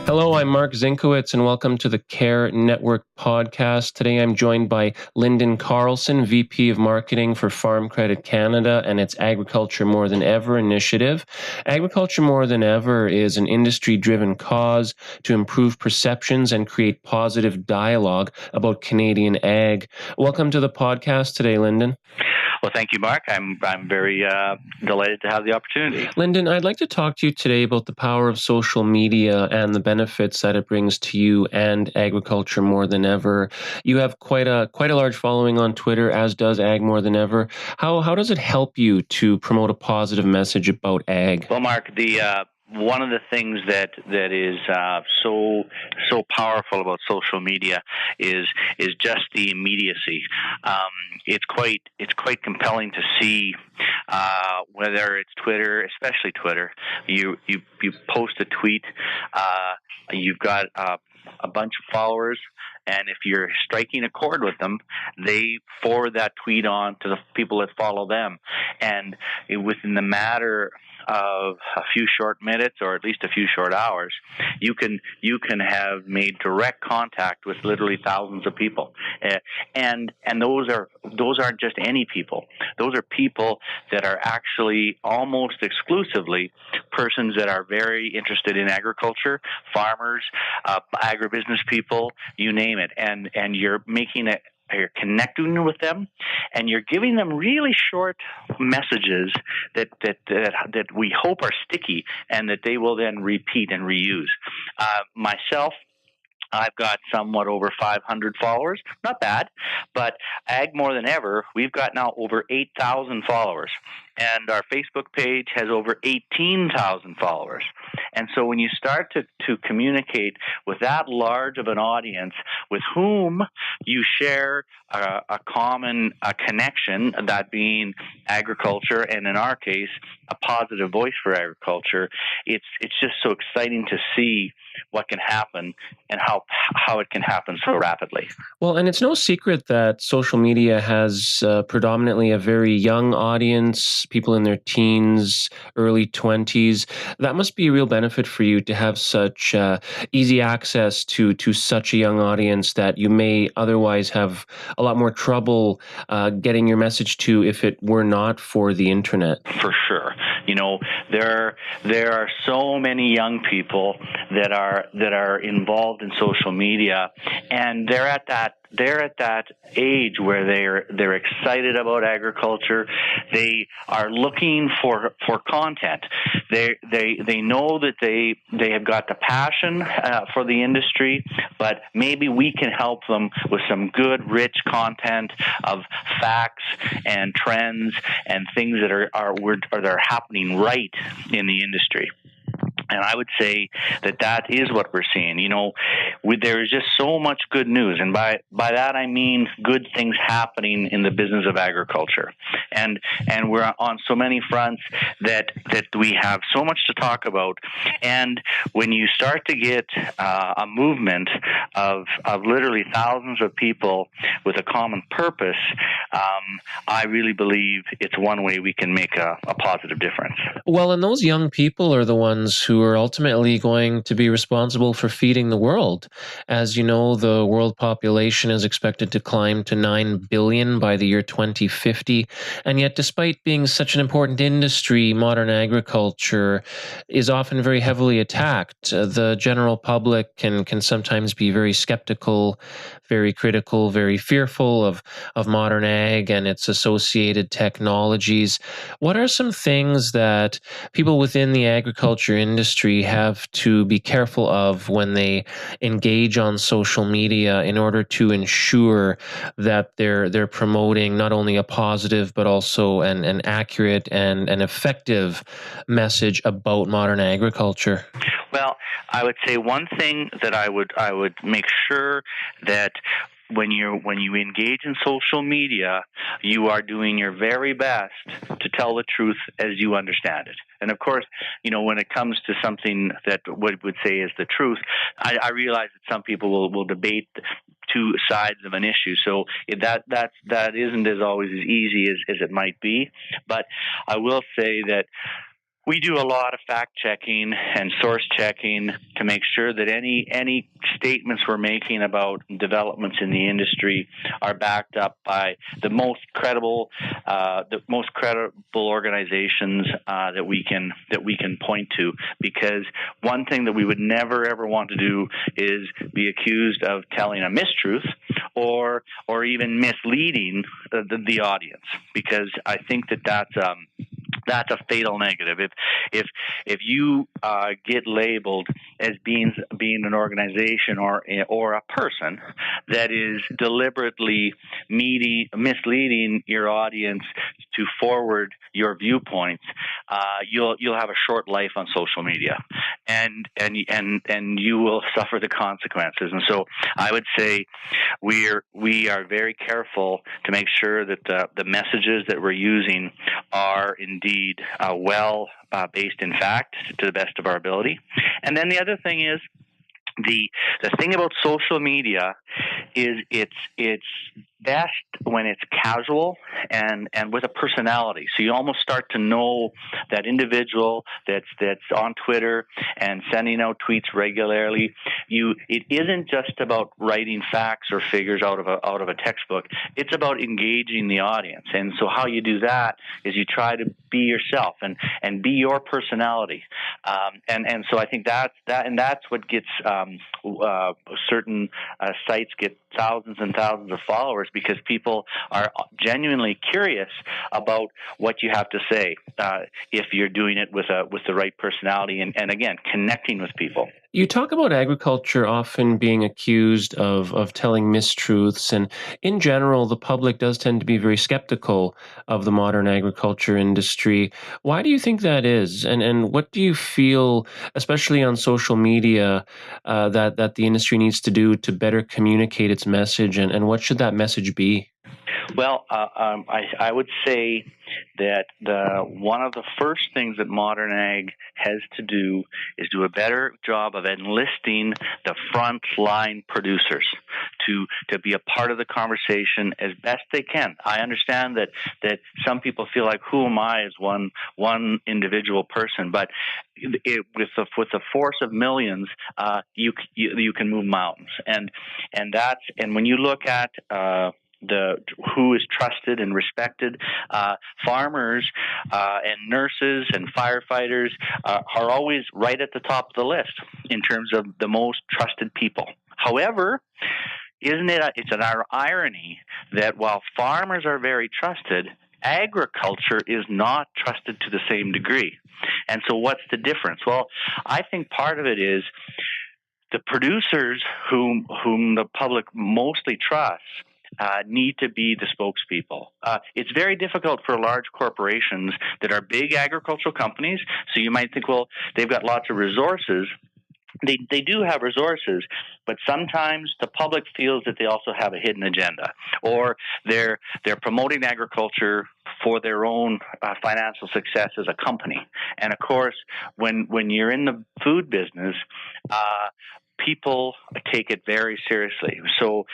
Hello, I'm Mark Zinkowitz, and welcome to the CAAR Network podcast. Today I'm joined by Lyndon Carlson, VP of Marketing for Farm Credit Canada and its Agriculture More Than Ever initiative. Agriculture More Than Ever is an industry-driven cause to improve perceptions and create positive dialogue about Canadian ag. Welcome to the podcast today, Lyndon. Well, thank you, Mark. I'm very delighted to have the opportunity. Lyndon, I'd like to talk to you today about the power of social media and the benefits that it brings to you and agriculture more than ever. You have quite a large following on Twitter, as does Ag More Than Ever. How does it help you to promote a positive message about ag? Well, Mark, one of the things that is so powerful about social media is just the immediacy. It's quite compelling to see whether it's Twitter, especially Twitter. You post a tweet, you've got a bunch of followers, and if you're striking a chord with them, they forward that tweet on to the people that follow them, and within the matter of a few short minutes, or at least a few short hours, you can have made direct contact with literally thousands of people, and those aren't just any people. Those are people that are actually almost exclusively persons that are very interested in agriculture, farmers, agribusiness people, you name it, and you're making it. You're connecting with them, and you're giving them really short messages that we hope are sticky and that they will then repeat and reuse. Myself, I've got somewhat over 500 followers. Not bad, but Ag More Than Ever, we've got now over 8,000 followers. And our Facebook page has over 18,000 followers. And so when you start to communicate with that large of an audience with whom you share a common connection, that being agriculture, and in our case, a positive voice for agriculture, it's just so exciting to see what can happen and how it can happen so rapidly. Well, and it's no secret that social media has predominantly a very young audience, people in their teens, early 20s. That must be a real benefit for you to have such easy access to such a young audience that you may otherwise have a lot more trouble getting your message to if it were not for the internet. For sure. You know, there are so many young people that are involved in social media, and they're at that age where they're excited about agriculture. They are looking for content. They know that they have got the passion for the industry, but maybe we can help them with some good, rich content of facts and trends and things that are happening right in the industry. And I would say that is what we're seeing. You know, there is just so much good news, and by that I mean good things happening in the business of agriculture. And we're on so many fronts that we have so much to talk about. And when you start to get a movement of literally thousands of people with a common purpose, I really believe it's one way we can make a positive difference. Well, and those young people are the ones who are ultimately going to be responsible for feeding the world. As you know, the world population is expected to climb to 9 billion by the year 2050. And yet, despite being such an important industry, modern agriculture is often very heavily attacked. The general public can sometimes be very skeptical, very critical, very fearful of modern ag and its associated technologies. What are some things that people within the agriculture industry have to be careful of when they engage on social media in order to ensure that they're promoting not only a positive but also an accurate and an effective message about modern agriculture? Well, I would say one thing that I would make sure that when you engage in social media, you are doing your very best to tell the truth as you understand it. And of course, you know, when it comes to something that what would say is the truth, I realize that some people will debate two sides of an issue. So that isn't as always as easy as it might be. But I will say that We do a lot of fact checking and source checking to make sure that any statements we're making about developments in the industry are backed up by the most credible organizations that we can point to. Because one thing that we would never ever want to do is be accused of telling a mistruth or even misleading the audience, because I think that's a fatal negative. If you get labeled as being an organization or a person that is deliberately misleading your audience to forward your viewpoints, you'll have a short life on social media, and you will suffer the consequences. And so I would say we are very careful to make sure that the messages that we're using are indeed well based in fact to the best of our ability. And then the other thing is, the thing about social media is it's best when it's casual and with a personality. So you almost start to know that individual that's on Twitter and sending out tweets regularly. It isn't just about writing facts or figures out of a textbook. It's about engaging the audience. And so how you do that is you try to be yourself and be your personality. And so I think that's what gets certain sites get thousands and thousands of followers, because people are genuinely curious about what you have to say if you're doing it with the right personality and again, connecting with people. You talk about agriculture often being accused of telling mistruths, and in general, the public does tend to be very skeptical of the modern agriculture industry. Why do you think that is? And what do you feel, especially on social media, that the industry needs to do to better communicate its message, and what should that message be? Well, I would say that one of the first things that modern ag has to do is do a better job of enlisting the frontline producers to be a part of the conversation as best they can. I understand that some people feel like, who am I as one individual person, but with the force of millions, you can move mountains, and when you look at who is trusted and respected, farmers and nurses and firefighters are always right at the top of the list in terms of the most trusted people. However, it's an irony that while farmers are very trusted, agriculture is not trusted to the same degree. And so what's the difference? Well, I think part of it is the producers whom the public mostly trusts need to be the spokespeople. It's very difficult for large corporations that are big agricultural companies. So you might think, well, they've got lots of resources. They do have resources, but sometimes the public feels that they also have a hidden agenda, or they're promoting agriculture for their own financial success as a company. And of course, when you're in the food business, people take it very seriously. So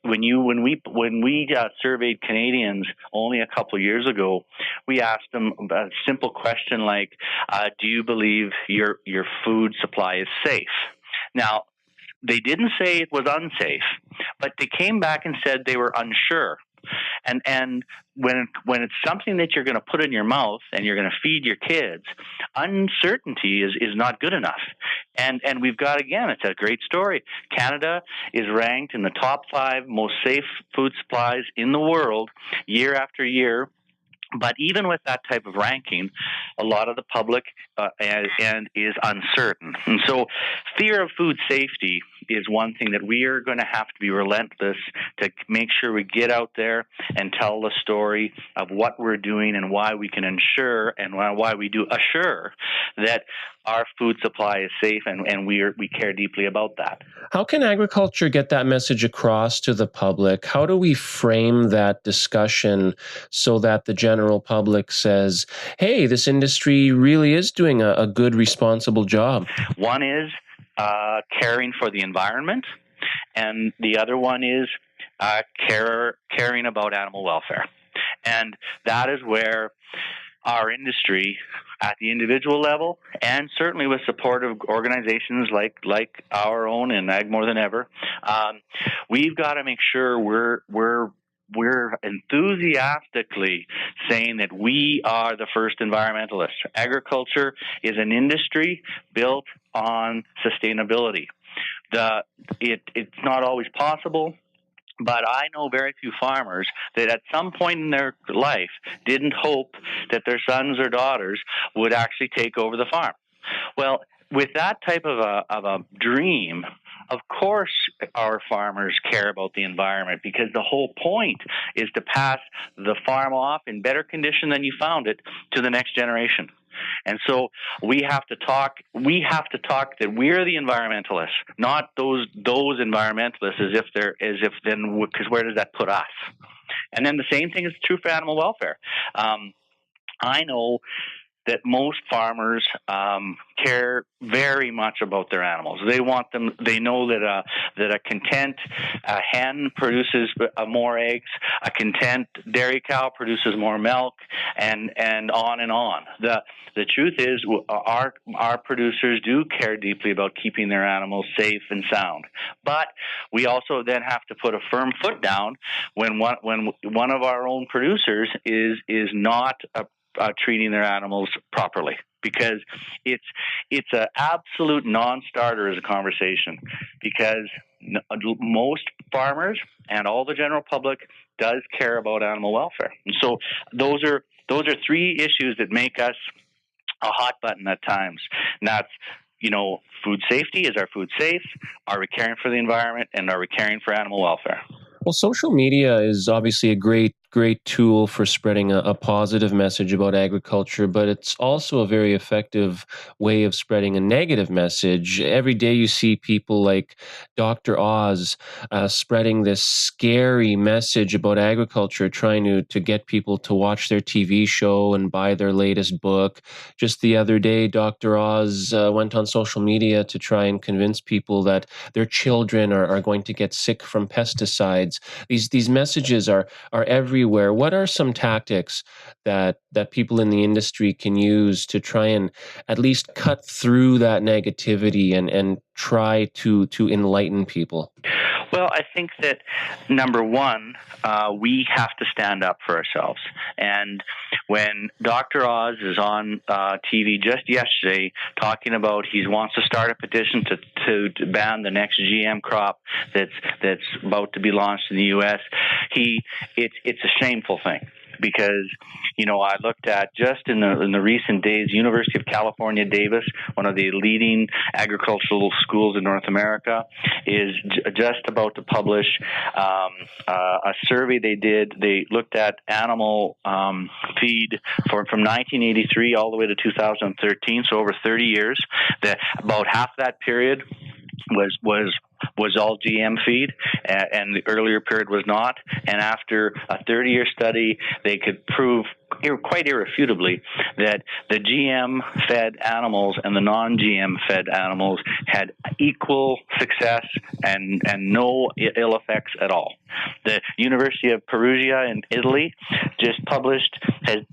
when we surveyed Canadians only a couple of years ago, we asked them a simple question like, "Do you believe your food supply is safe?" Now, they didn't say it was unsafe, but they came back and said they were unsure. And when it's something that you're going to put in your mouth and you're going to feed your kids, uncertainty is not good enough. And we've got, again, it's a great story. Canada is ranked in the top 5 most safe food supplies in the world year after year. But even with that type of ranking, a lot of the public and is uncertain. And so fear of food safety is one thing that we are going to have to be relentless to make sure we get out there and tell the story of what we're doing and why we can ensure and why we do assure that our food supply is safe, and we care deeply about that. How can agriculture get that message across to the public? How do we frame that discussion so that the general public says, hey, this industry really is doing a good, responsible job? One is caring for the environment, and the other one is caring about animal welfare. And that is where our industry at the individual level, and certainly with support of organizations like our own and Ag More Than Ever, we've got to make sure we're enthusiastically saying that we are the first environmentalists. Agriculture is an industry built on sustainability. It's not always possible, but I know very few farmers that at some point in their life didn't hope that their sons or daughters would actually take over the farm. Well, with that type of a dream, of course our farmers care about the environment, because the whole point is to pass the farm off in better condition than you found it to the next generation. And so we have to talk that we're the environmentalists, not those environmentalists as if then, because where does that put us? And then the same thing is true for animal welfare. I know that most farmers care very much about their animals. They want them. They know that a content hen produces more eggs. A content dairy cow produces more milk, and on and on. The truth is, our producers do care deeply about keeping their animals safe and sound. But we also then have to put a firm foot down when one of our own producers is not treating their animals properly, because it's an absolute non-starter as a conversation, because most farmers and all the general public does care about animal welfare. And so those are three issues that make us a hot button at times. And that's, food safety. Is our food safe? Are we caring for the environment? And are we caring for animal welfare? Well, social media is obviously a great tool for spreading a positive message about agriculture, but it's also a very effective way of spreading a negative message. Every day you see people like Dr. Oz spreading this scary message about agriculture, trying to get people to watch their TV show and buy their latest book. Just the other day, Dr. Oz went on social media to try and convince people that their children are going to get sick from pesticides. These messages are everywhere. What are some tactics that people in the industry can use to try and at least cut through that negativity and try to enlighten people? Well, I think that number one, we have to stand up for ourselves. And when Dr. Oz is on TV just yesterday talking about he wants to start a petition to ban the next GM crop that's about to be launched in the U.S., it's a shameful thing. Because, I looked at just in the recent days, University of California, Davis, one of the leading agricultural schools in North America, is just about to publish a survey they did. They looked at animal feed from 1983 all the way to 2013, so over 30 years. That about half that period was all GM feed, and the earlier period was not. And after a 30-year study, they could prove quite irrefutably that the GM-fed animals and the non-GM fed animals had equal success and no ill effects at all. The University of Perugia in Italy has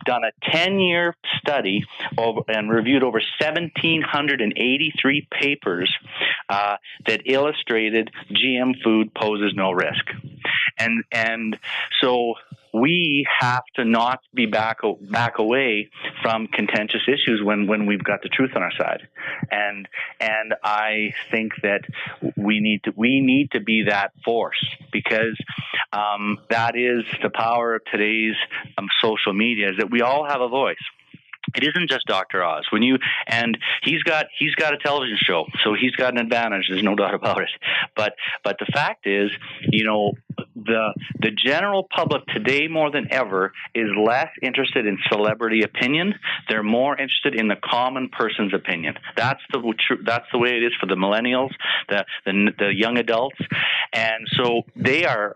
done a 10-year study and reviewed over 1,783 papers that illustrated GM food poses no risk. And so we have to not be back away from contentious issues when we've got the truth on our side. And I think that we need to be that force, because that is the power of today's social media, is that we all have a voice. It isn't just Dr. Oz. He's got a television show, so he's got an advantage. There's no doubt about it. But the fact is, the general public today more than ever is less interested in celebrity opinion. They're more interested in the common person's opinion. That's the way it is for the millennials, the young adults, and so they are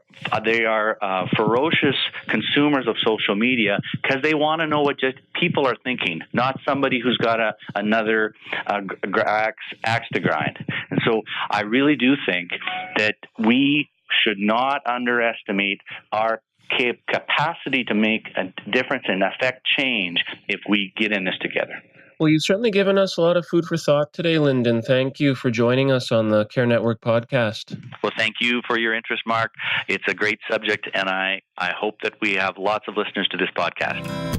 ferocious consumers of social media because they want to know what just people are thinking, not somebody who's got another axe to grind. And so I really do think that we should not underestimate our capacity to make a difference and affect change if we get in this together. Well, you've certainly given us a lot of food for thought today, Lyndon. Thank you for joining us on the CAAR Network podcast. Well, thank you for your interest, Mark. It's a great subject, and I hope that we have lots of listeners to this podcast.